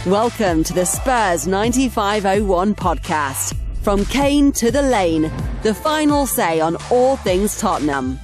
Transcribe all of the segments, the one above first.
Welcome to the Spurs 9501 podcast. From Kane to the Lane, the final say on all things Tottenham.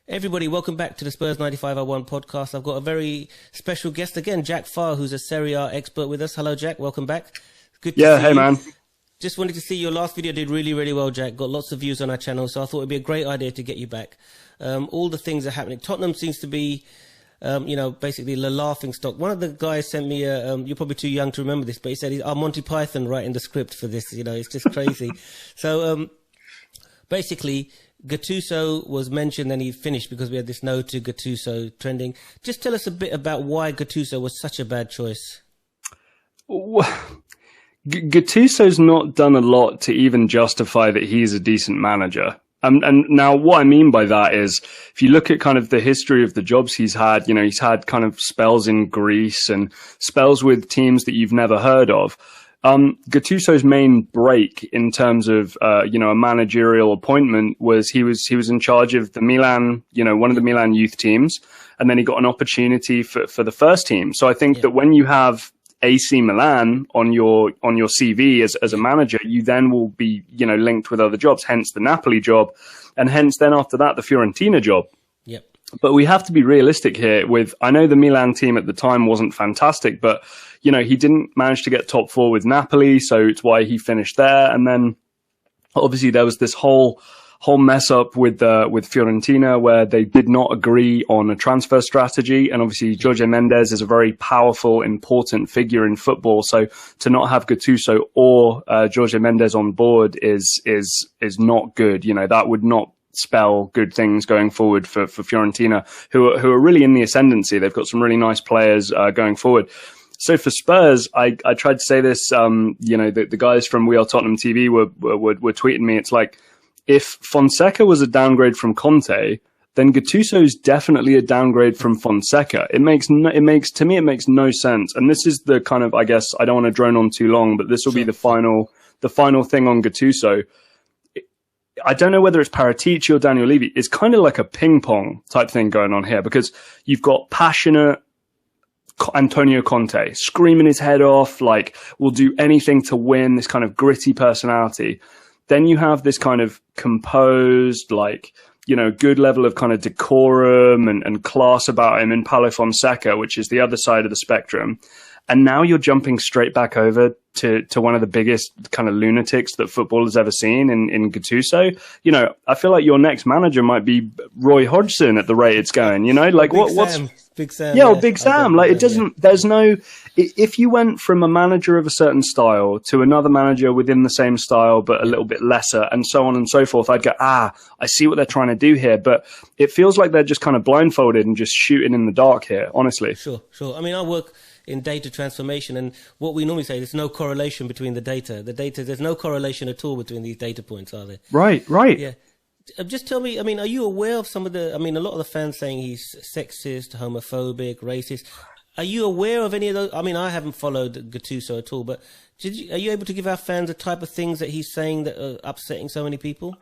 Everybody, welcome back to the Spurs 9501 podcast. I've got a very special guest again, Jack Farr, who's a Serie A expert with us. Hello, Jack. Welcome back. Good to see you. Man. Just wanted to see your last video did really, really well, Jack. Got lots of views on our channel, so I thought it'd be a great idea to get you back. All the things are happening. Tottenham seems to be, basically the laughing stock. One of the guys sent me you're probably too young to remember this, but he said he's Monty Python writing the script for this. You know, it's just crazy. So, basically, Gattuso was mentioned and he finished because we had this no to Gattuso trending. Just tell us a bit about why Gattuso was such a bad choice. Gattuso's not done a lot to even justify that he's a decent manager. And now what I mean by that is, if you look at kind of the history of the jobs he's had, you know, he's had kind of spells in Greece and spells with teams that you've never heard of. Gattuso's main break in terms of, a managerial appointment was he was in charge of the Milan, one of the Milan youth teams. And then he got an opportunity for the first team. So I think that when you have AC Milan on your CV as a manager, you then will be, linked with other jobs, hence the Napoli job. And hence then after that, the Fiorentina job. Yep. But we have to be realistic here I know the Milan team at the time wasn't fantastic, but, he didn't manage to get top four with Napoli. So it's why he finished there. And then obviously there was this whole mess up with Fiorentina where they did not agree on a transfer strategy. And obviously Jorge Mendes is a very powerful, important figure in football. So to not have Gattuso or Jorge Mendes on board is not good. That would not spell good things going forward for Fiorentina, who are really in the ascendancy. They've got some really nice players going forward. So for Spurs, I tried to say this, the guys from We Are Tottenham TV were tweeting me. It's like, if Fonseca was a downgrade from Conte, then Gattuso is definitely a downgrade from Fonseca. It makes no sense. And this is the kind of, I guess, I don't want to drone on too long, but this will be the final thing on Gattuso. I don't know whether it's Paratici or Daniel Levy. It's kind of like a ping pong type thing going on here, because you've got passionate Antonio Conte screaming his head off, like, will do anything to win, this kind of gritty personality. Then you have this kind of composed, like, good level of kind of decorum and class about him in Paulo Fonseca, which is the other side of the spectrum. And now you're jumping straight back over to one of the biggest kind of lunatics that football has ever seen in Gattuso. I feel like your next manager might be Roy Hodgson at the rate it's going, like what's Big Sam. Yeah, Big Sam. Like if you went from a manager of a certain style to another manager within the same style, but a little bit lesser and so on and so forth, I'd go, I see what they're trying to do here. But it feels like they're just kind of blindfolded and just shooting in the dark here, honestly. Sure. I mean, I work in data transformation, and what we normally say, there's no correlation between the data. There's no correlation at all between these data points, are there? Right. Yeah. Just tell me, are you aware of a lot of the fans saying he's sexist, homophobic, racist? Are you aware of any of those? I haven't followed Gattuso at all, but are you able to give our fans the type of things that he's saying that are upsetting so many people?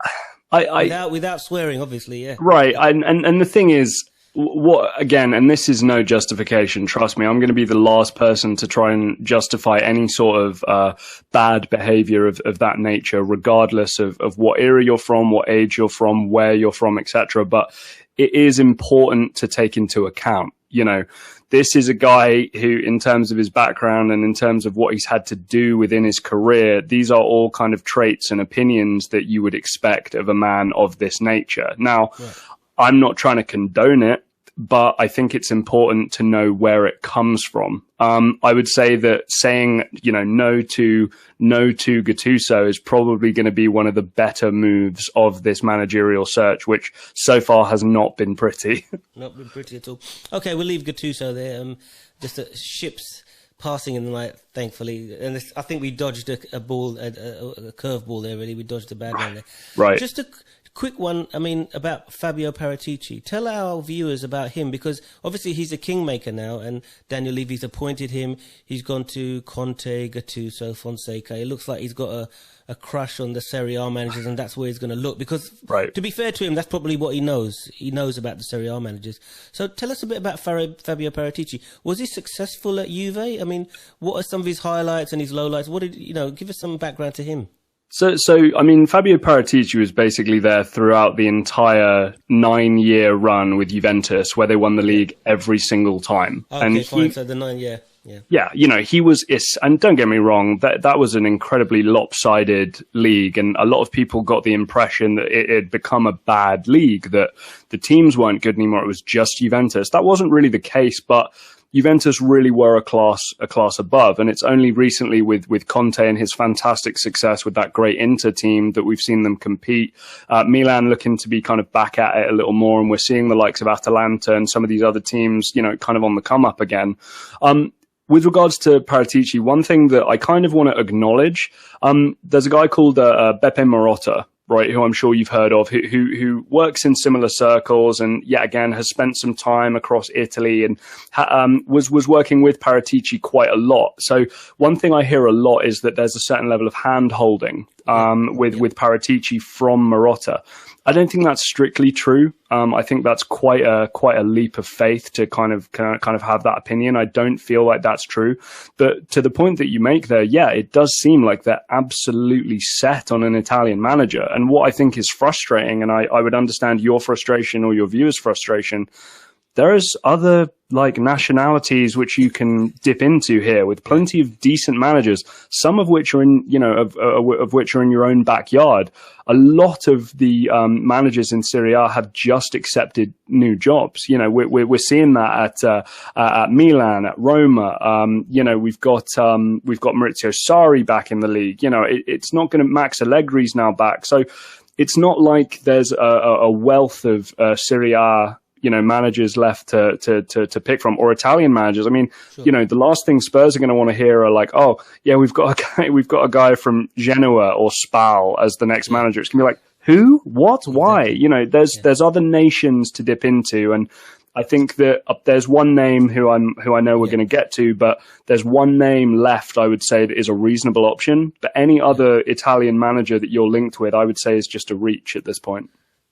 Without swearing, obviously, yeah. Right, and the thing is, and this is no justification, trust me, I'm going to be the last person to try and justify any sort of bad behavior of that nature, regardless of what era you're from, what age you're from, where you're from, etc. But it is important to take into account, this is a guy who, in terms of his background and in terms of what he's had to do within his career, these are all kind of traits and opinions that you would expect of a man of this nature. Now, right. I'm not trying to condone it, but I think it's important to know where it comes from. I would say that saying, no to Gattuso is probably going to be one of the better moves of this managerial search, which so far has not been pretty. Not been pretty at all. Okay, we'll leave Gattuso there. Just ships passing in the night, thankfully. And I think we dodged a ball, a curve ball there, really. We dodged a bad one there. Right. Just a quick one, I mean, about Fabio Paratici. Tell our viewers about him, because obviously he's a kingmaker now, and Daniel Levy's appointed him. He's gone to Conte, Gattuso, Fonseca. It looks like he's got a crush on the Serie A managers, and that's where he's going to look. Because, to be fair to him, that's probably what he knows. He knows about the Serie A managers. So tell us a bit about Fabio Paratici. Was he successful at Juve? I mean, what are some of his highlights and his lowlights? Give us some background to him. So I mean, Fabio Paratici was basically there throughout the entire 9-year run with Juventus, where they won the league every single time. Okay, and fine. So the 9 year. Yeah, he was, and don't get me wrong, that was an incredibly lopsided league, and a lot of people got the impression that it had become a bad league, that the teams weren't good anymore, it was just Juventus. That wasn't really the case, but Juventus really were a class above, and it's only recently with Conte and his fantastic success with that great Inter team that we've seen them compete. Milan looking to be kind of back at it a little more, and we're seeing the likes of Atalanta and some of these other teams, kind of on the come up again. With regards to Paratici, one thing that I kind of want to acknowledge, there's a guy called Beppe Marotta, right, who I'm sure you've heard of, who works in similar circles, and yet again has spent some time across Italy, and was working with Paratici quite a lot. So one thing I hear a lot is that there's a certain level of hand holding with Paratici from Marotta. I don't think that's strictly true. I think that's quite a leap of faith to kind of have that opinion. I don't feel like that's true. But to the point that you make there, yeah, it does seem like they're absolutely set on an Italian manager. And what I think is frustrating, and I would understand your frustration or your viewers' frustration, there's other nationalities which you can dip into here, with plenty of decent managers, some of which are in of which are in your own backyard. A lot of the managers in Serie A have just accepted new jobs. We're seeing that at Milan, at Roma. We've got Maurizio Sarri back in the league. It's not going to. Max Allegri's now back, so it's not like there's a wealth of Serie A managers left to pick from, or Italian managers. I mean, sure. The last thing Spurs are going to want to hear are like, oh yeah, we've got a guy from Genoa or Spal as the next manager. It's going to be like, who, what, why? There's other nations to dip into, and I think that there's one name who I know we're going to get to, but there's one name left, I would say, that is a reasonable option. But any other Italian manager that you're linked with, I would say, is just a reach at this point.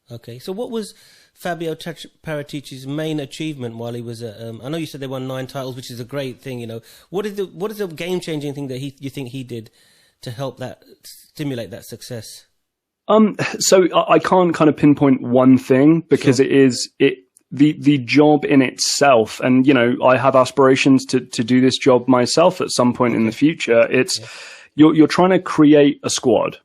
Okay, so what was Fabio Paratici's main achievement while he was at? I know you said they won 9 titles, which is a great thing. What is the game changing thing that you think he did to help that stimulate that success? So I can't kind of pinpoint one thing, because sure. The job in itself, and I have aspirations to do this job myself at some point in the future. It's you're trying to create a squad.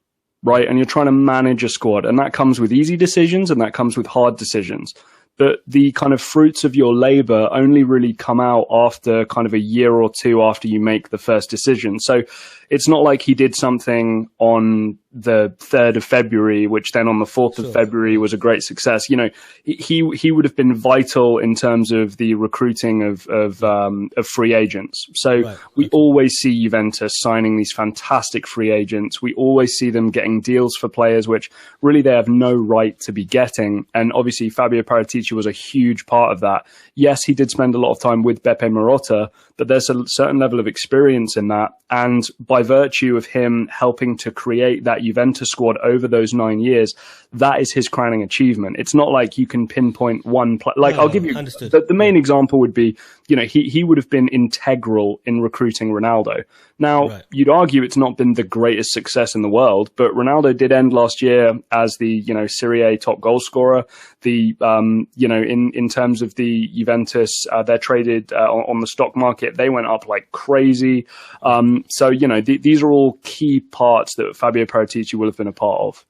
Right. And you're trying to manage a squad, and that comes with easy decisions and that comes with hard decisions. But the kind of fruits of your labor only really come out after kind of a year or two after you make the first decision. So it's not like he did something on the 3rd of February, which then on the 4th of February was a great success. He would have been vital in terms of the recruiting of free agents. So we always see Juventus signing these fantastic free agents. We always see them getting deals for players which really they have no right to be getting. And obviously Fabio Paratici was a huge part of that. Yes, he did spend a lot of time with Beppe Marotta, but there's a certain level of experience in that. And by virtue of him helping to create that Juventus squad over those 9 years, that is his crowning achievement. It's not like you can pinpoint one player. I'll give you the main example would be, he would have been integral in recruiting Ronaldo. Now, you'd argue it's not been the greatest success in the world, but Ronaldo did end last year as the, Serie A top goal scorer. In terms of the Juventus, they're traded on the stock market. They went up like crazy. These are all key parts that Fabio Paratici will have been a part of.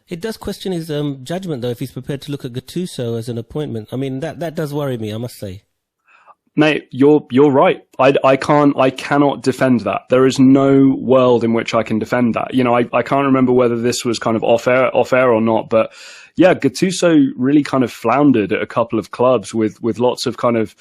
It does question his judgment, though, if he's prepared to look at Gattuso as an appointment. I mean, that does worry me, I must say. Mate, you're right. I cannot defend that. There is no world in which I can defend that. I can't remember whether this was kind of off air or not, but yeah, Gattuso really kind of floundered at a couple of clubs with lots of kind of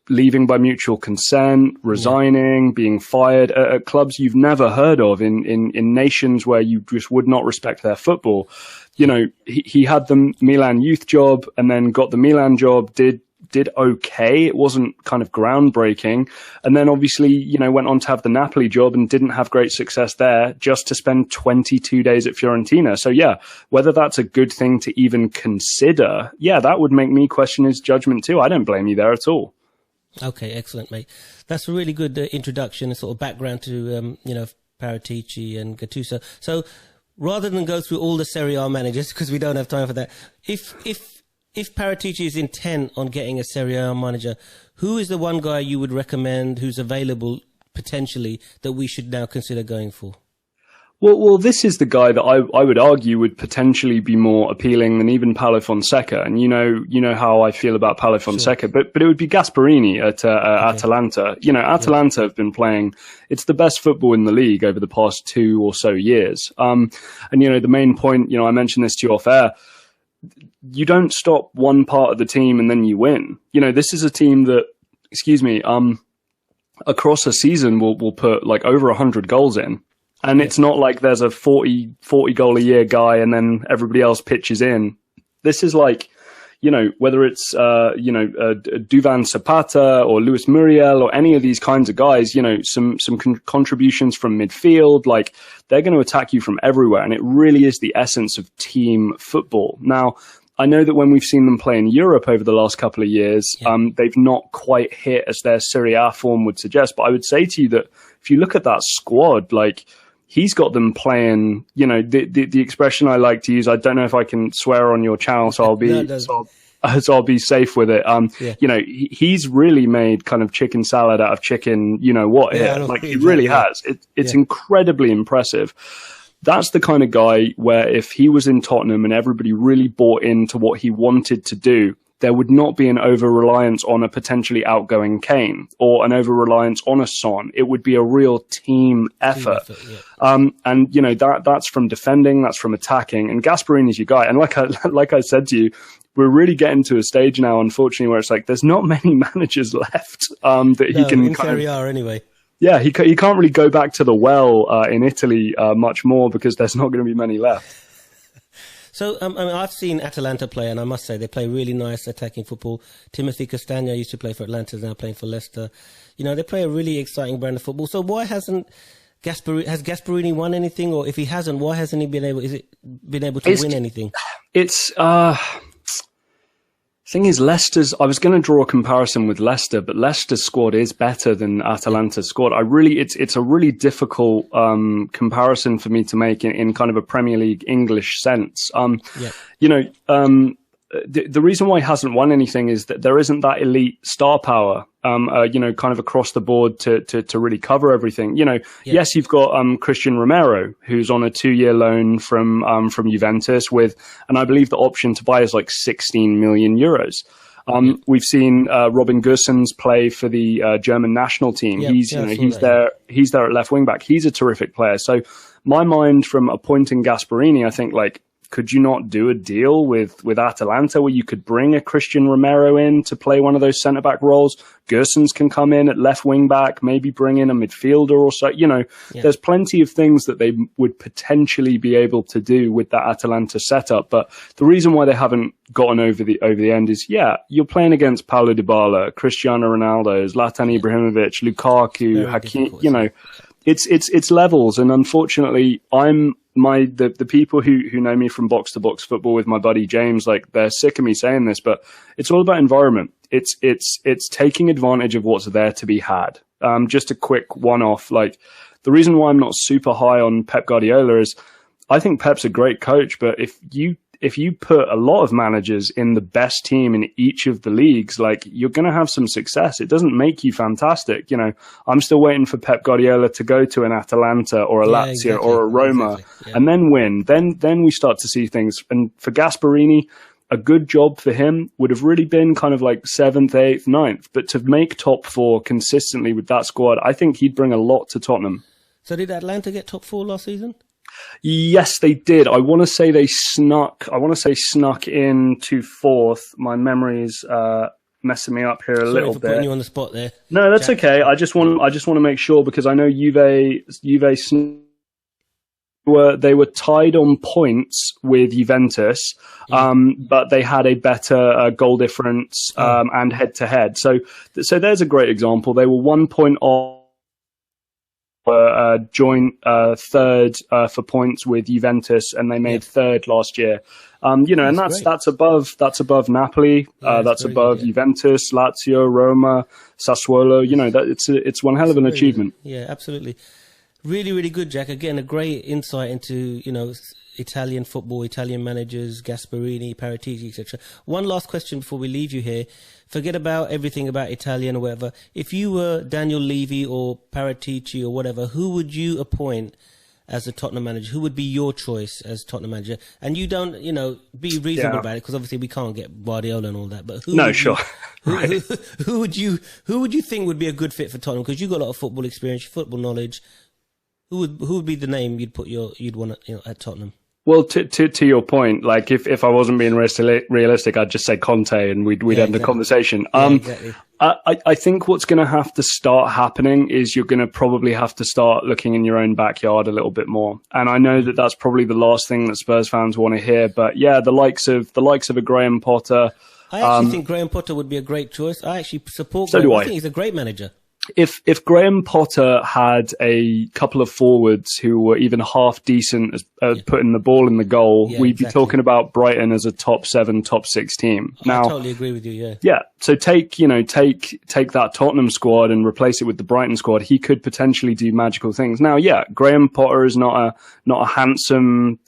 leaving by mutual consent, resigning, being fired at clubs you've never heard of in nations where you just would not respect their football. You know, he had the Milan youth job and then got the Milan job, did okay. It wasn't kind of groundbreaking. And then obviously, you know, went on to have the Napoli job and didn't have great success there, just to spend 22 days at Fiorentina. So yeah, whether that's a good thing to even consider, yeah, that would make me question his judgment too. I don't blame you there at all. Okay, excellent, mate. That's a really good introduction and sort of background to, you know, Paratici and Gattuso. So rather than go through all the Serie A managers, because we don't have time for that, if Paratici is intent on getting a Serie A manager, who is the one guy you would recommend who's available potentially that we should now consider going for? Well, this is the guy that I would argue would potentially be more appealing than even Paulo Fonseca. And you know how I feel about Paulo Fonseca, sure. but it would be Gasperini at Atalanta. You know, Atalanta have been playing, it's the best football in the league over the past 2 or so years. And you know, the main point, you know, I mentioned this to you off air, you don't stop one part of the team and then you win. You know, this is a team that, across a season will put like over 100 goals in. And it's not like there's a 40 goal a year guy and then everybody else pitches in. This is like, you know, whether it's, Duvan Zapata or Luis Muriel or any of these kinds of guys, you know, some contributions from midfield, like they're going to attack you from everywhere. And it really is the essence of team football. Now, I know that when we've seen them play in Europe over the last couple of years, they've not quite hit as their Serie A form would suggest. But I would say to you that if you look at that squad, like, he's got them playing, you know, the expression I like to use, I don't know if I can swear on your channel, so I'll be safe with it. You know, he's really made kind of chicken salad out of chicken, you know what, here. Like he really has. It's incredibly impressive. That's the kind of guy where if he was in Tottenham and everybody really bought into what he wanted to do, there would not be an over-reliance on a potentially outgoing Kane or an over-reliance on a Son. It would be a real team effort. And, you know, that's from defending, that's from attacking. And Gasperini's your guy. And like I said to you, we're really getting to a stage now, unfortunately, where it's like there's not many managers left that he can in Serie A anyway. Yeah, he can't really go back to the well in Italy much more because there's not going to be many left. So, I mean, I've seen Atalanta play, and I must say they play really nice attacking football. Timothy Castagna used to play for Atlanta, is now playing for Leicester. You know, they play a really exciting brand of football. So why hasn't Gasperini won anything? Or if he hasn't, why hasn't he been able to win anything? Thing is, I was going to draw a comparison with Leicester, but Leicester's squad is better than Atalanta's squad. It's a really difficult comparison for me to make in kind of a Premier League English sense. You know, the reason why he hasn't won anything is that there isn't that elite star power, you know, kind of across the board to really cover everything. You know, yes, you've got Christian Romero, who's on a 2-year loan from Juventus with, and I believe the option to buy is like 16 million euros. We've seen Robin Gosens play for the German national team. He's there at left wing back. He's a terrific player. So my mind from appointing Gasperini, I think, like, could you not do a deal with Atalanta where you could bring a Christian Romero in to play one of those centre-back roles? Gosens can come in at left wing-back, maybe bring in a midfielder or so. You know, there's plenty of things that they would potentially be able to do with that Atalanta setup. But the reason why they haven't gotten over the end is, you're playing against Paulo Dybala, Cristiano Ronaldo, Zlatan Ibrahimovic, Lukaku, Hakim, you know. It's levels, and unfortunately, the people who know me from box to box football with my buddy James, like, they're sick of me saying this, but it's all about environment. It's taking advantage of what's there to be had. Just a quick one-off, like, the reason why I'm not super high on Pep Guardiola is I think Pep's a great coach, but if you put a lot of managers in the best team in each of the leagues, like, you're going to have some success. It doesn't make you fantastic. You know, I'm still waiting for Pep Guardiola to go to an Atalanta or a Lazio or a Roma and then win. Then we start to see things. And for Gasperini, a good job for him would have really been kind of like 7th, 8th, 9th. But to make top 4 consistently with that squad, I think he'd bring a lot to Tottenham. So did Atlanta get top 4 last season? Yes, they did. I want to say they snuck into 4th. My memories. messing me up here a Sorry little for bit. putting you on the spot there. No, that's Jack. okay. I just want to make sure, because I know Juve they were tied on points with Juventus, but they had a better goal difference and head-to-head. So there's a great example. They were 1 point off joint third for points with Juventus, and they made third last year. And that's above Napoli, that's above Juventus, Lazio, Roma, Sassuolo. It's one hell of an achievement. Yeah, absolutely. Really, really good, Jack. Again, a great insight into, Italian football, Italian managers, Gasperini, Paratici, etc. One last question before we leave you here. Forget about everything about Italian or whatever. If you were Daniel Levy or Paratici or whatever, who would you appoint as a Tottenham manager? Who would be your choice as Tottenham manager? And you don't, be reasonable about it, because obviously we can't get Guardiola and all that. But who would you think would be a good fit for Tottenham? Because you've got a lot of football experience, football knowledge. Who would be the name you'd want at Tottenham? Well, to your point, like if I wasn't being realistic, I'd just say Conte, and we'd end the conversation. Exactly. I think what's going to have to start happening is you're going to probably have to start looking in your own backyard a little bit more. And I know that that's probably the last thing that Spurs fans want to hear, but yeah, the likes of a Graham Potter. I actually think Graham Potter would be a great choice. I actually support. So do I. I think he's a great manager. If Graham Potter had a couple of forwards who were even half decent at putting the ball in the goal, we'd be talking about Brighton as a top 7, top 6 team. Now, I totally agree with you. Yeah. Yeah. So take that Tottenham squad and replace it with the Brighton squad. He could potentially do magical things. Now, yeah, Graham Potter is not a handsome,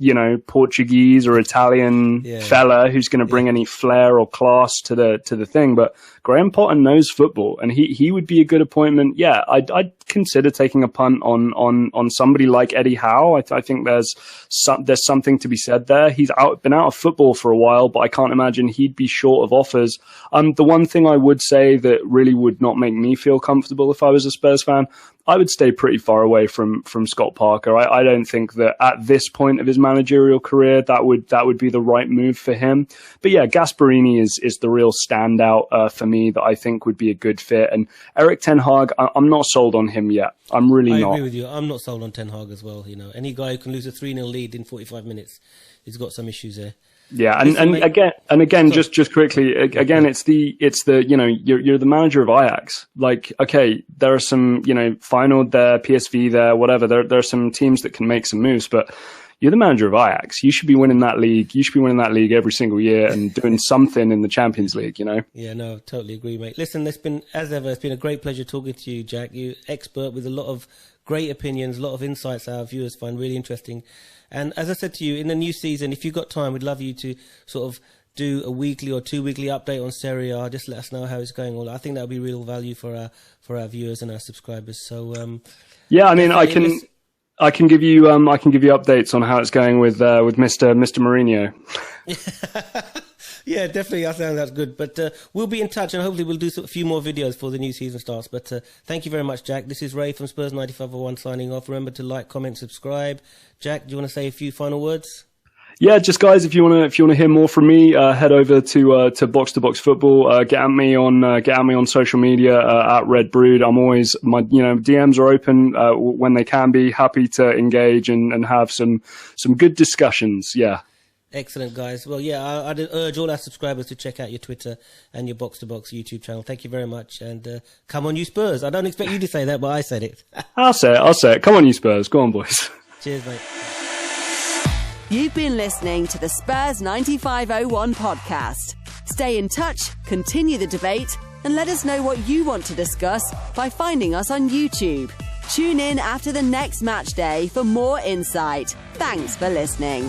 Portuguese or Italian fella who's going to bring any flair or class to the thing. But Graham Potter knows football, and he would be a good appointment. Yeah, I'd consider taking a punt on somebody like Eddie Howe. I think there's something to be said there. He's been out of football for a while, but I can't imagine he'd be short of offers. The one thing I would say that really would not make me feel comfortable if I was a Spurs fan, I would stay pretty far away from Scott Parker. I don't think that at this point of his managerial career that would be the right move for him. But yeah, Gasperini is the real standout for me that I think would be a good fit. And Eric Ten Hag, I'm not sold on him yet. I'm really not. I agree with you. I'm not sold on Ten Hag as well. Any guy who can lose a 3-0 lead in 45 minutes, he's got some issues there. Yeah, and again, just quickly, again, it's the you're the manager of Ajax. Like, okay, there are some Feyenoord there, PSV there, whatever. There are some teams that can make some moves, but you're the manager of Ajax. You should be winning that league. You should be winning that league every single year and doing something in the Champions League. Yeah, no, totally agree, mate. Listen, it's been a great pleasure talking to you, Jack. You're expert with a lot of great opinions, a lot of insights our viewers find really interesting. And as I said to you, in the new season, if you've got time, we'd love you to sort of do a weekly or 2-weekly update on Serie A. Just let us know how it's going. I think that would be real value for our viewers and our subscribers. So yeah, I mean, I can give you updates on how it's going with Mr. Mourinho. Yeah, definitely. I think that's good. But we'll be in touch, and hopefully we'll do a few more videos before the new season starts. But thank you very much, Jack. This is Ray from Spurs 9501 signing off. Remember to like, comment, subscribe. Jack, do you want to say a few final words? Yeah, just guys, if you want to hear more from me, head over to Box to Box Football. Get at me on social media at Red Brood. I'm always DMs are open when they can be. Happy to engage and have some good discussions. Yeah. Excellent, guys. Well, yeah, I'd urge all our subscribers to check out your Twitter and your Box to Box YouTube channel. Thank you very much, and come on, you Spurs. I don't expect you to say that, but I said it. I'll say it. Come on, you Spurs. Go on, boys. Cheers, mate. You've been listening to the Spurs 9501 podcast. Stay in touch, continue the debate, and let us know what you want to discuss by finding us on YouTube. Tune in after the next match day for more insight. Thanks for listening.